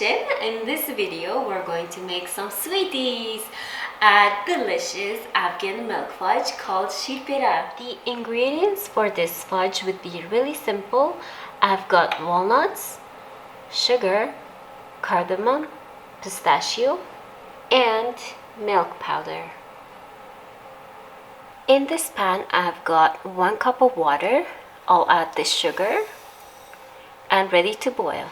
kitchen. In this video, we're going to make some sweeties. A delicious Afghan milk fudge called Piره. The ingredients for this fudge would be really simple. I've got walnuts, sugar, cardamom, pistachio, and milk powder. In this pan, I've got 1 cup of water. I'll add the sugar and ready to boil.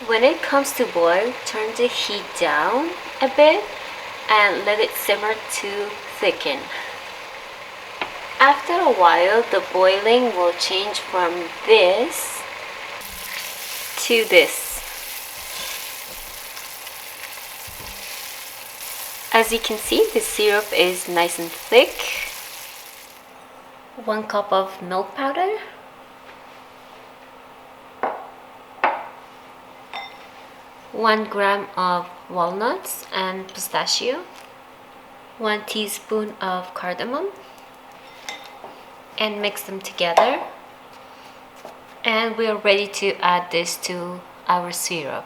When it comes to boil, turn the heat down a bit and let it simmer to thicken. After a while, the boiling will change from this to this. As you can see, the syrup is nice and thick. 1 cup of milk powder, 1 gram of walnuts and pistachio, 1 teaspoon of cardamom, and mix them together. And we're ready to add this to our syrup.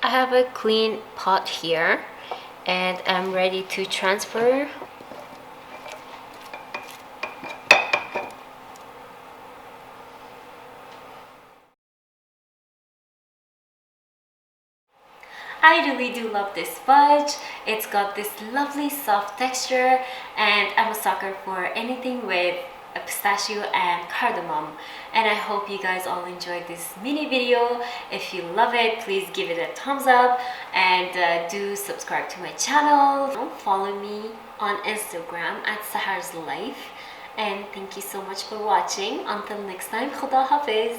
I have a clean pot here and I'm ready to transfer. I really do love this fudge. It's got this lovely soft texture and I'm a sucker for anything with a pistachio and cardamom, and I hope you guys all enjoyed this mini video. If you love it, please give it a thumbs up and do subscribe to my channel. Follow me on Instagram at Sahar's Life, and thank you so much for watching. Until next time, Khuda Hafiz.